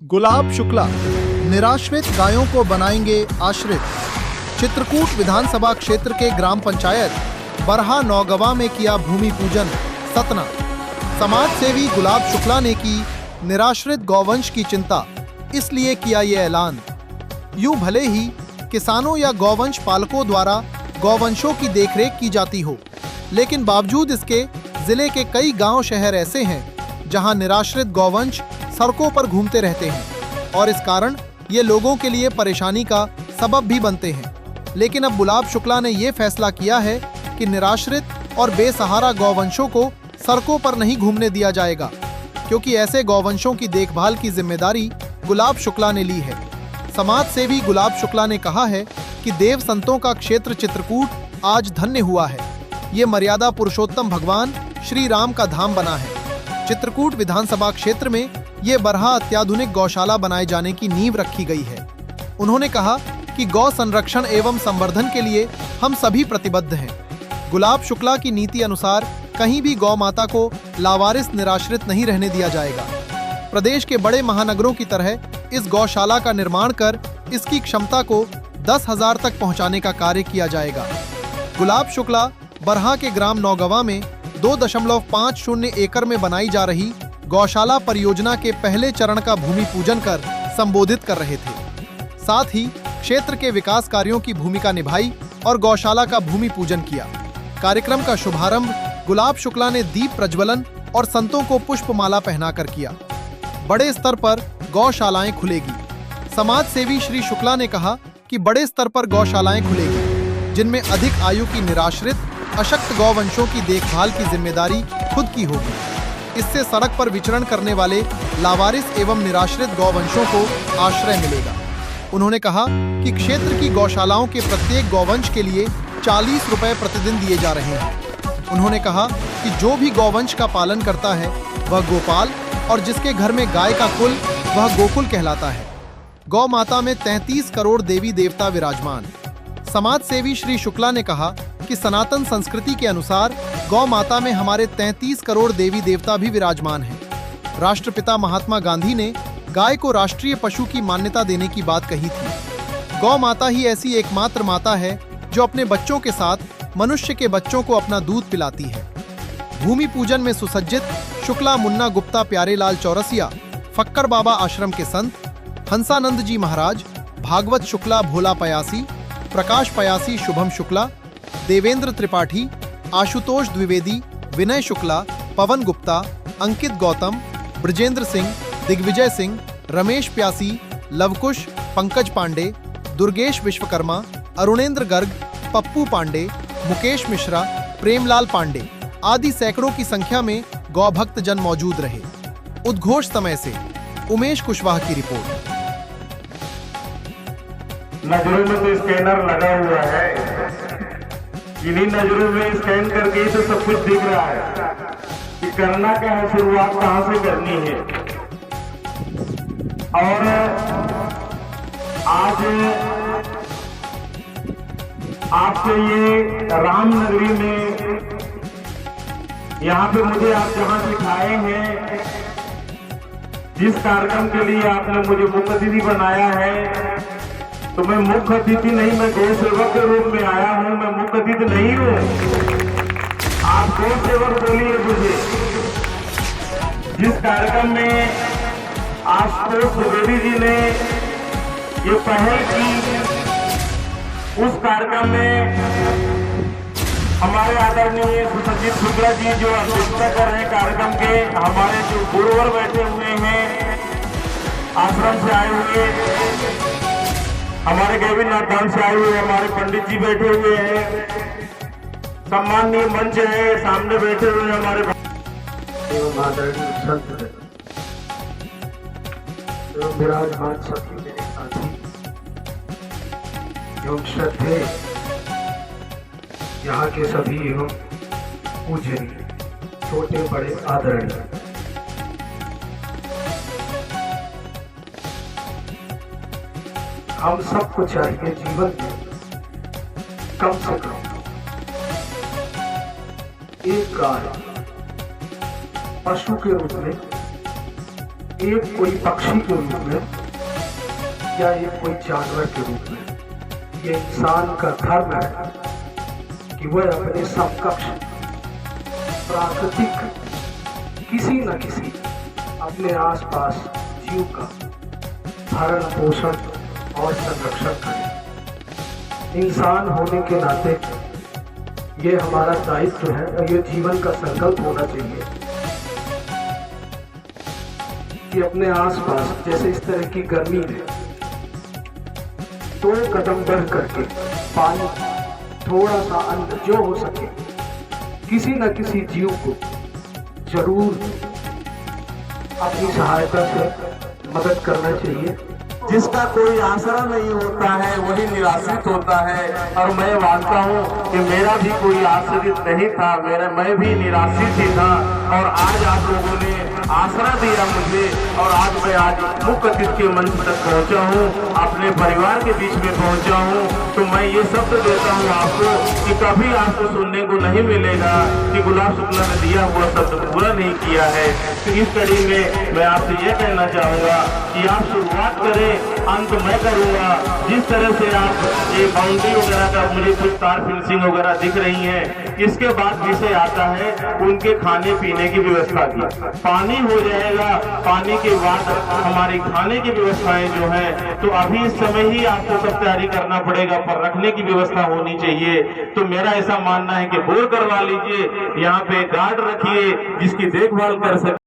गुलाब शुक्ला निराश्रित गायों को बनाएंगे आश्रित। चित्रकूट विधानसभा क्षेत्र के ग्राम पंचायत बरहा नौगवा में किया भूमि पूजन सतना। समाज सेवी गुलाब शुक्ला ने की निराश्रित गौवंश की चिंता, इसलिए किया ये ऐलान। यूं भले ही किसानों या गौवंश पालकों द्वारा गौवंशों की देखरेख की जाती हो, लेकिन बावजूद इसके जिले के कई गांव शहर ऐसे हैं जहां निराश्रित गौवंश सड़कों पर घूमते रहते हैं और इस कारण ये लोगों के लिए परेशानी का सबब भी बनते हैं। लेकिन अब गुलाब शुक्ला ने ये फैसला किया है कि निराश्रित और बेसहारा गौवंशों को सड़कों पर नहीं घूमने दिया जाएगा, क्योंकि ऐसे गौवंशों की देखभाल की जिम्मेदारी गुलाब शुक्ला ने ली है। समाज सेवी गुलाब शुक्ला ने कहा है कि देव संतों का क्षेत्र चित्रकूट आज धन्य हुआ है। ये मर्यादा पुरुषोत्तम भगवान श्री राम का धाम बना है। चित्रकूट विधानसभा क्षेत्र में ये बरहा अत्याधुनिक गौशाला बनाए जाने की नींव रखी गई है। उन्होंने कहा कि गौ संरक्षण एवं संवर्धन के लिए हम सभी प्रतिबद्ध हैं। गुलाब शुक्ला की नीति अनुसार कहीं भी गौ माता को लावारिस निराश्रित नहीं रहने दिया जाएगा। प्रदेश के बड़े महानगरों की तरह इस गौशाला का निर्माण कर इसकी क्षमता को 10,000 तक पहुंचाने का कार्य किया जाएगा। गुलाब शुक्ला बरहा के ग्राम नौगवा में 2.50 एकड़ में बनाई जा रही गौशाला परियोजना के पहले चरण का भूमि पूजन कर संबोधित कर रहे थे। साथ ही क्षेत्र के विकास कार्यों की भूमिका निभाई और गौशाला का भूमि पूजन किया। कार्यक्रम का शुभारंभ गुलाब शुक्ला ने दीप प्रज्वलन और संतों को पुष्पमाला पहनाकर किया। बड़े स्तर पर गौशालाएं खुलेगी। समाज सेवी श्री शुक्ला ने कहा कि बड़े स्तर पर गौशालाएं खुलेगी, जिनमें अधिक आयु की निराश्रित अशक्त गौवंशों की देखभाल की जिम्मेदारी खुद की होगी। इससे सड़क पर विचरण करने वाले लावारिस एवं निराश्रित गौवंशों को आश्रय मिलेगा। उन्होंने कहा कि क्षेत्र की गौशालाओं के प्रत्येक गौवंश के लिए 40 रुपए प्रतिदिन दिए जा रहे हैं। उन्होंने कहा कि जो भी गौवंश का पालन करता है वह गोपाल और जिसके घर में गाय का कुल वह गोकुल कहलाता है। गौ माता में 33 करोड़ देवी देवता विराजमान। समाज सेवी श्री शुक्ला ने कहा कि सनातन संस्कृति के अनुसार गौ माता में हमारे 33 करोड़ देवी देवता भी विराजमान हैं। राष्ट्रपिता महात्मा गांधी ने गाय को राष्ट्रीय पशु की मान्यता देने की बात कही थी। गौ माता ही ऐसी एकमात्र माता है जो अपने बच्चों के साथ मनुष्य के बच्चों को अपना दूध पिलाती है। भूमि पूजन में सुसज्जित शुक्ला मुन्ना गुप्ता प्यारेलाल चौरसिया, फक्कर बाबा आश्रम के संत, हंसानंद जी महाराज, भागवत शुक्ला भोला पयासी, प्रकाश पयासी शुभम शुक्ला, देवेंद्र त्रिपाठी, आशुतोष द्विवेदी, विनय शुक्ला, पवन गुप्ता, अंकित गौतम, ब्रजेंद्र सिंह, दिग्विजय सिंह, रमेश प्यासी, लवकुश, पंकज पांडे, दुर्गेश विश्वकर्मा, अरुणेंद्र गर्ग, पप्पू पांडे, मुकेश मिश्रा, प्रेमलाल पांडे आदि सैकड़ों की संख्या में गौभक्त जन मौजूद रहे। उद्घोष समय से उमेश कुशवाहा की रिपोर्ट। नजरों में तो स्कैनर लगा हुआ है, इन्हीं नजरों में स्कैन करके तो सब कुछ दिख रहा है कि करना क्या है, शुरुआत कहां से करनी है। और आज आपसे ये रामनगरी में यहाँ पे मुझे आप जहाँ सिखाए हैं, जिस कार्यक्रम के लिए आपने मुझे मुख्य अतिथि बनाया है, तो मैं मुख्य अतिथि नहीं, मैं गौ सेवक के रूप में आया हूँ। मैं मुख्य अतिथि नहीं हूँ, आप गौ सेवक बोलिए मुझे। जिस कार्यक्रम में आशुतोष द्विवेदी जी ने ये पहल की, उस कार्यक्रम में हमारे आदरणीय सुसज्जित शुक्ला जी जो अध्यक्षता कर रहे हैं कार्यक्रम के, हमारे जो गुरुवर बैठे हुए हैं आश्रम से आए हुए, हमारे गैवीनाथ धाम से आए हुए हमारे पंडित जी बैठे हुए हैं, सम्माननीय मंच है सामने बैठे हुए हमारे विराजमान सभी मेरे साथी एवं श्रद्धेय यहाँ के सभी एवं पूजनीय छोटे बड़े आदरणीय, हम सबको चाहिए जीवन में कम से कम एक गाय पशु के रूप में, एक कोई पक्षी के रूप में या एक कोई जानवर के रूप में। ये इंसान का धर्म है कि वह अपने समकक्ष प्राकृतिक किसी न किसी अपने आसपास जीव का भरण पोषण और संरक्षण करें। इंसान होने के नाते ये हमारा दायित्व है और ये जीवन का संकल्प होना चाहिए कि अपने आसपास जैसे इस तरह की गर्मी में 2 कदम बढ़ करके पानी, थोड़ा सा अन्न जो हो सके किसी न किसी जीव को जरूर अपनी सहायता से मदद करना चाहिए। जिसका कोई आसरा नहीं होता है वही निराश्रित होता है, और मैं मानता हूँ कि मेरा भी कोई आश्रित नहीं था, मैं भी निराश्रित ही था। और आज आप लोगों ने आसरा दिया मुझे, और आज मुख्य अतिथि के मंच तक पहुँचा हूँ, अपने परिवार के बीच में पहुँचा हूँ। तो मैं ये शब्द देता हूँ आपको कि कभी आपको सुनने को नहीं मिलेगा कि गुलाब शुक्ला ने दिया हुआ शब्द पूरा नहीं किया है। तो इस कड़ी में मैं आपसे ये कहना चाहूँगा कि आप शुरुआत करें, अंत मैं करूंगा। जिस तरह से आप ये बाउंड्री वगैरह का मुझे कुछ तार फिनिशिंग वगैरह दिख रही है, इसके बाद विषय आता है उनके खाने पीने की व्यवस्था की। पानी हो जाएगा, पानी के बाद हमारी खाने की व्यवस्थाएं जो है, तो अभी इस समय ही आपको सब तैयारी करना पड़ेगा, पर रखने की व्यवस्था होनी चाहिए। तो मेरा ऐसा मानना है कि बोर करवा लीजिए, यहाँ पे गार्ड रखिए जिसकी देखभाल कर सके।